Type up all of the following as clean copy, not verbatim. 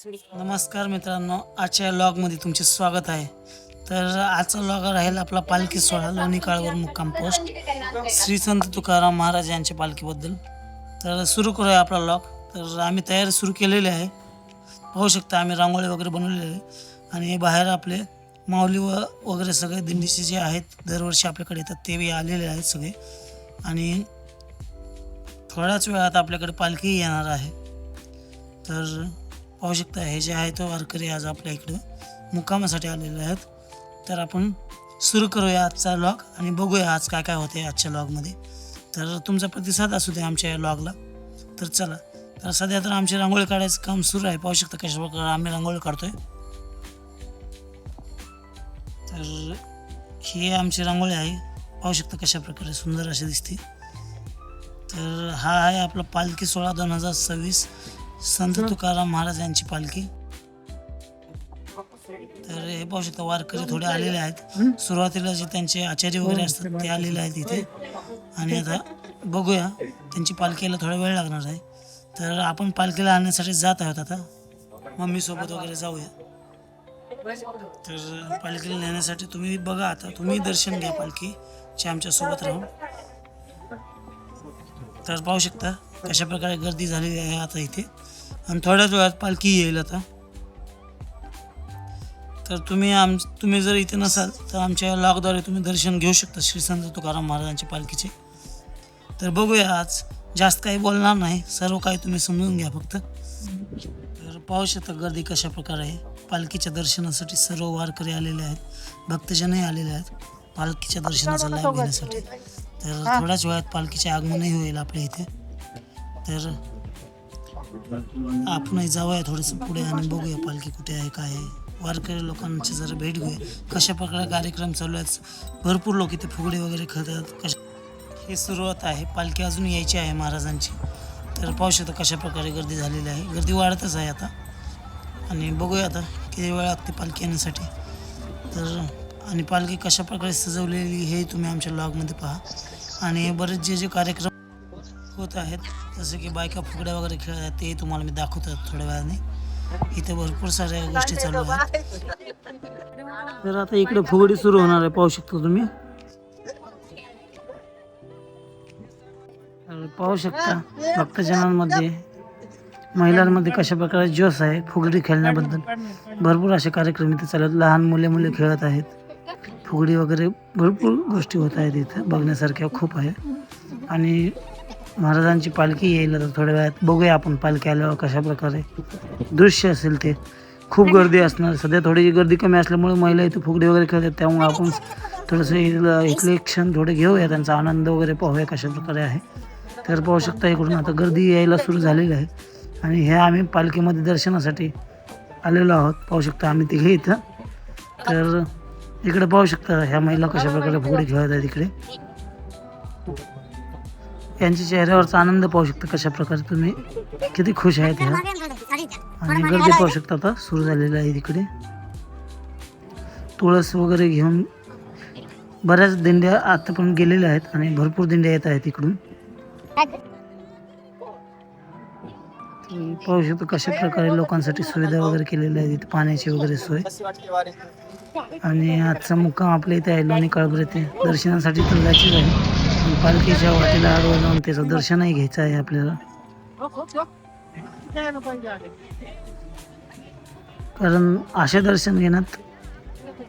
नमस्कार मित्रांनो, आजच्या लॉगमध्ये तुमचे स्वागत आहे. तर आजचा लॉग राहील आपला पालखी सोहळा लोणी काळवर मुक्काम पोस्ट श्री संत तुकाराम महाराज यांच्या पालखीबद्दल. तर सुरू करूया आपला लॉग. तर आम्ही तयारी सुरू केलेली आहे. पाहू शकता आम्ही रांगोळी वगैरे बनवलेली आहे आणि बाहेर आपले माऊली वगैरे सगळे दिंडीचे जे आहेत दरवर्षी आपल्याकडे येतात ते आलेले आहेत सगळे. आणि थोड्याच वेळात आपल्याकडे पालखी येणार आहे. तर पाहू शकता हे जे आहे तो वारकरी आज आपल्या इकडे मुक्कामासाठी आलेले आहेत. तर आपण सुरू करूया आजचा लॉग आणि बघूया आज काय काय होते आजच्या लॉगमध्ये. तर तुमचा प्रतिसाद असू दे आमच्या या लॉगला. तर चला, तर सध्या तर आमची रांगोळी काढायचं काम सुरू आहे. पाहू शकता कशा प्रकारे आम्ही रांगोळी काढतोय. तर ही आमची रांगोळी आहे. पाहू शकता कशा प्रकारे सुंदर अशी दिसते. तर हा आहे आपला पालखी सोहळा 2026 संत तुकाराम महाराज यांची पालखी. तर हे पाहू शकता वारकरी थोडे आलेले आहेत. सुरुवातीला जे त्यांचे आचार्य वगैरे असतात ते आलेले आहेत इथे. आणि आता बघूया, त्यांची पालखी यायला थोडा वेळ लागणार आहे. तर आपण पालखीला आणण्यासाठी जात आहोत. आता मम्मीसोबत वगैरे जाऊया. तर पालखीला नेण्यासाठी तुम्ही बघा, आता तुम्ही दर्शन घ्या पालखीचे आमच्यासोबत राहून. तर पाहू शकता कशा प्रकारे गर्दी झालेली आहे आता इथे. आणि थोड्याच वेळात पालखी येईल आता. तर तुम्ही जर इथे नसाल तर आमच्या लॉगद्वारे तुम्ही दर्शन घेऊ शकता श्री संत तुकाराम महाराजांच्या पालखीचे. तर बघूया, आज जास्त काही बोलणार नाही, सर्व काही तुम्ही समजून घ्या फक्त. तर पाहू शकता गर्दी कशा प्रकारे आहे. पालखीच्या दर्शनासाठी सर्व वारकरी आलेले आहेत, भक्तजनही आलेले आहेत पालखीच्या दर्शनाचा लाभ घेण्यासाठी. तर थोड्याच वेळात पालखीचे आगमनही होईल आपल्या इथे. तर आपणही जाऊया थोडंसं पुढे आणि बघूया पालखी कुठे आहे, काय आहे. वारकरी लोकांची जरा भेट घेऊया, कशा प्रकारे कार्यक्रम चालू आहेत. भरपूर लोक इथे फुगडी वगैरे खेळतात. ही सुरुवात आहे, पालखी अजून यायची आहे महाराजांची. तर पाहू शकता कशा प्रकारे गर्दी झालेली आहे. गर्दी वाढतच आहे आता. आणि बघूया आता किती वेळ लागते पालखी येण्यासाठी. तर आणि पालखी कशा प्रकारे सजवलेली हे तुम्ही आमच्या लॉगमध्ये पहा. आणि बरेच जे कार्यक्रम होत आहेत जसे की बायका फुगड्या वगैरे खेळतात ते तुम्हाला मी दाखवतो थोड्या वेळाने. इथे भरपूर साऱ्या गोष्टी चालू आहेत. तर आता इकडे फुगडी सुरू होणार आहे, पाहू शकता तुम्ही. पाहू शकता भक्तजनांमध्ये महिलांमध्ये कशा प्रकारे जोश आहे फुगडी खेळण्याबद्दल. भरपूर असे कार्यक्रम इथे चालू आहेत. लहान मुले खेळत आहेत फुगडी वगैरे. भरपूर गोष्टी होत आहेत इथे बघण्यासारख्या खूप आहे. आणि महाराजांची पालखी येईल तर थोड्या वेळात बघूया आपण पालखी आल्यावर कशा प्रकारे दृश्य असेल ते. खूप गर्दी असणार. सध्या थोडी गर्दी कमी असल्यामुळे महिला इथे फुगडी वगैरे खेळतात, त्यामुळे आपण थोडंसं इथले क्षण थोडे घेऊया, त्यांचा आनंद वगैरे पाहूया कशा प्रकारे आहे. तर पाहू शकता इकडून आता गर्दी यायला सुरू झालेली आहे. आणि हे आम्ही पालखीमध्ये दर्शनासाठी आलेलो आहोत. पाहू शकता आम्ही तिघे इथं. तर इकडे पाहू शकता ह्या महिला कशा प्रकारे फुगडी खेळत आहेत इकडे. यांच्या चेहऱ्यावरचा आनंद पाहू शकता कशा प्रकारे तुम्ही, किती खुश आहेत ह्या. आणि गर्दी पाहू शकता आता सुरू झालेली आहे तिकडे. तुळस वगैरे घेऊन बऱ्याच दिंड्या आता पण गेलेल्या आहेत आणि भरपूर दिंड्या येत आहेत इकडून. पाहू शकतो कशा प्रकारे लोकांसाठी सुविधा वगैरे केलेल्या आहेत, पाण्याची वगैरे सोय. आणि आजचा मुक्काम आपल्या इथे आहे लोणी काळभोर येथे. दर्शनासाठी तर जायचीच आहे, पालखीच्या वाटेला आडवं जाऊन त्याचं दर्शनही घ्यायचं आहे आपल्याला. कारण असे दर्शन घेण्यात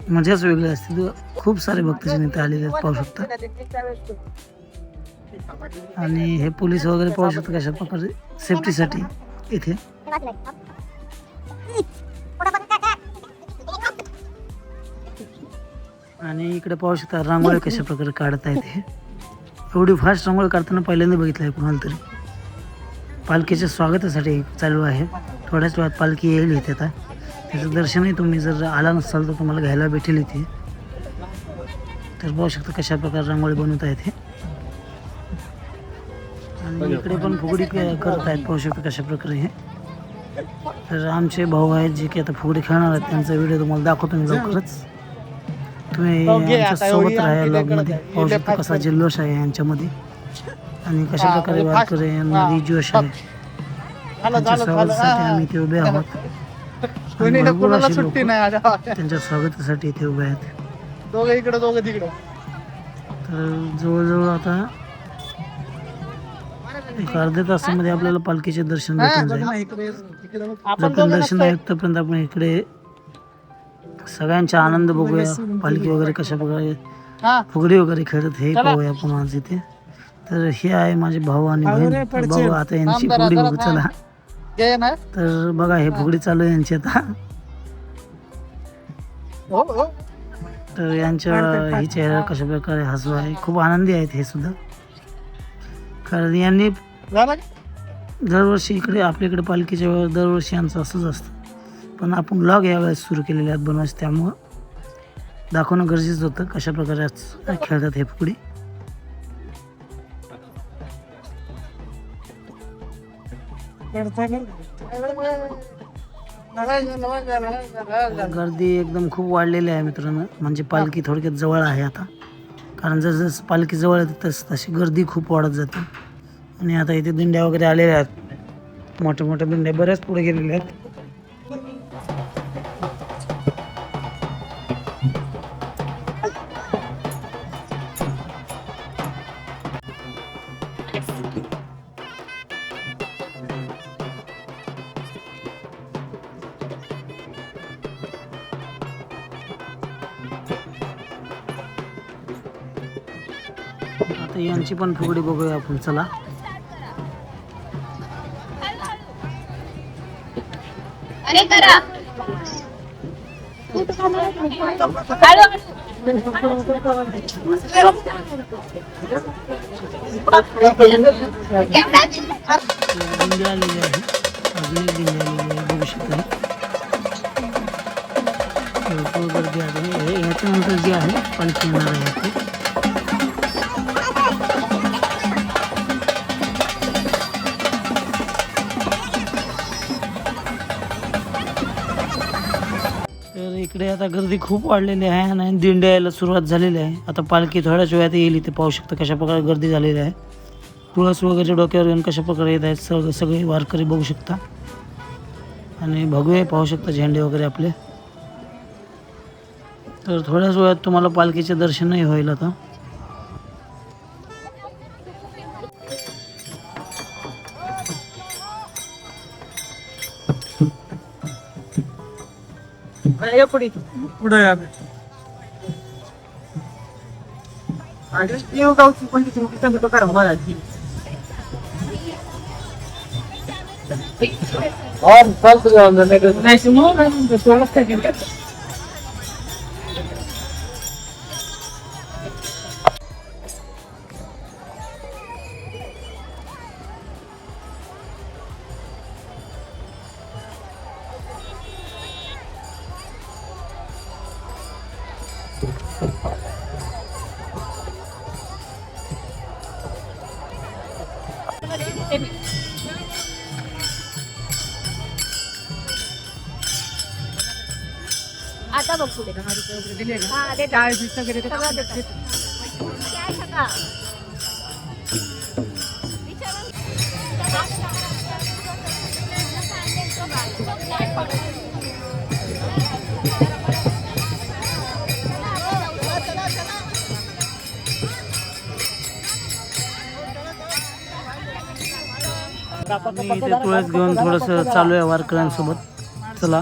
मजाच वेगळी असते. खूप सारे भक्तजन इथे आलेले आहेत पाहू शकता. आणि हे पोलीस वगैरे पाहू शकता कशा प्रकारे सेफ्टीसाठी इथे. आणि इकडे पाहू शकता रांगोळी कशा प्रकारे काढत आहेत. हे एवढी फास्ट रांगोळी काढताना पहिल्यांदा बघितलं आहे कुणाला तरी. पालखीच्या स्वागतासाठी चालू आहे. थोड्याच वेळात पालखी येईल इथे. आता त्याचं दर्शनही तुम्ही जर आला नसाल तर तुम्हाला घ्यायला भेटेल इथे. तर पाहू शकता कशा प्रकारे रांगोळी बनवत आहेत हे. आणि इकडे पण फुगडी करत आहेत पाहू शकता कशा प्रकारे हे. तर आमचे भाऊ आहेत जे की आता फुगडी खेळणार आहेत, त्यांचा व्हिडिओ तुम्हाला दाखवतो मी लवकरच. तुम्ही आमच्या सोबत राहा लॉगमध्ये. पाहू शकता कसा जल्लोष आहे यांच्यामध्ये आणि कशा प्रकारे वारकरी यांमध्ये जोश आहे. त्यांच्या स्वागतासाठी आम्ही इथे उभे आहोत. आणि भरपूर अशी लोकं त्यांच्या स्वागतासाठी इथे उभे आहेत. दोघे इकडे दोघे तिकडे. तर जवळजवळ आता एक अर्ध्या तासामध्ये आपल्याला पालखीचे दर्शन भेटून जाईल. जर दर्शन आहे तोपर्यंत आपण इकडे सगळ्यांचा आनंद बघूया. पालखी वगैरे कशा प्रकारे फुगडी वगैरे खेळत हे पाहूया आपण आज इथे. तर हे आहे माझे भाऊ आणि बहीण. भाऊ आता यांची फुगडी बघू चला. तर बघा हे फुगडी चालू आहे यांची आता. तर यांच्या ही चेहरा कशा प्रकारे हसू आहे. खूप आनंदी आहेत हे सुद्धा. कारण यांनी दरवर्षी इकडे आपल्याकडे पालखीच्या वेळेस दरवर्षी यांचं असंच असतं. पण आपण ब्लॉग यावेळेस सुरू केलेले आहेत बनवायचं, त्यामुळं दाखवणं गरजेचं होतं कशा प्रकारे खेळतात हे फुगडी. गर्दी एकदम खूप वाढलेली आहे मित्रांनो. म्हणजे पालखी थोडक्यात जवळ आहे आता. कारण जसं पालखी जवळ येते तशी गर्दी खूप वाढत जाते. आणि आता इथे दिंड्या वगैरे आलेल्या आहेत. मोठ्या मोठ्या दिंड्या बऱ्याच पुढे गेलेल्या आहेत. आता यांची पण फुगडी बघूया आपण चला. दिंडी आलेली आहे. अजून एक दिंडी आलेली आहे बघू शकता. भरपूर गर्दी आलेली आहे. याच्यानंतर जे आहे पालखी येणार आहे ते. तर इकडे आता गर्दी खूप वाढलेली आहे आणि दिंड्या यायला सुरुवात झालेली आहे. आता पालखी थोड्याच वेळात येईल. इथे पाहू शकता कशा प्रकारे गर्दी झालेली आहे. तुळस वगैरे डोक्यावर घेऊन कशा प्रकारे येत आहेत सगळे वारकरी बघू शकता. आणि भगवे पाहू शकता झेंडे वगैरे आपले. तर थोड्याच वेळात तुम्हाला पालखीचे दर्शनही होईल आता. पुढे गावची पण आता बघ पुढे हा ते मी इथे तुळस घेऊन थोडस चालू आहे वारकऱ्यांसोबत. चला.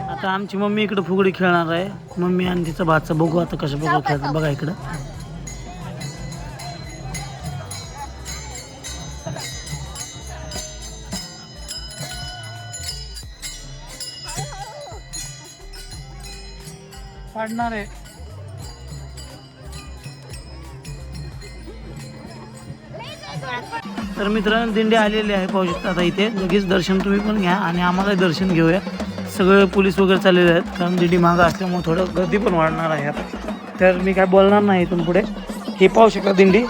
आता आमची मम्मी इकडे फुगडी खेळणार आहे. मम्मी आणि तिचा भाचा बघू आता कशा प्रकारे खेळतात. बघा इकडं पाडणार आहे. तर मित्रांनो दिंडी आलेली आहे पाहू शकता. आता इथे लगेच दर्शन तुम्ही पण घ्या आणि आम्हाला दर्शन घेऊया. सगळे पोलीस वगैरे चाललेले आहेत कारण दिंडी मागं असल्यामुळे थोडं गर्दी पण वाढणार आहे आता. तर मी काय बोलणार नाही इथून पुढे. हे पाहू शकता दिंडी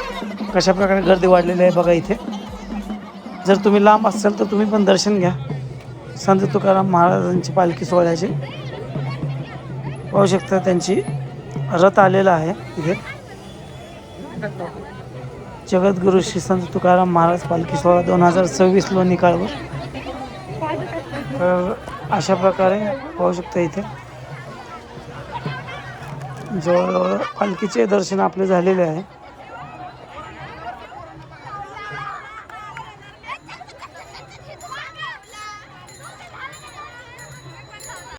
कशा प्रकारे गर्दी वाढलेली आहे बघा इथे. जर तुम्ही लांब असाल तर तुम्ही पण दर्शन घ्या. संत तुकाराम महाराजांची पालखी सोहळ्याचे पाहू शकता त्यांची रथ आलेला आहे इथे. जगद्गुरु श्री संत तुकाराम महाराज पालखी सोहळा 2026 लोणी काळवर. तर अशा प्रकारे पाहू शकता इथे जवळजवळ पालखीचे दर्शन आपले झालेले आहे.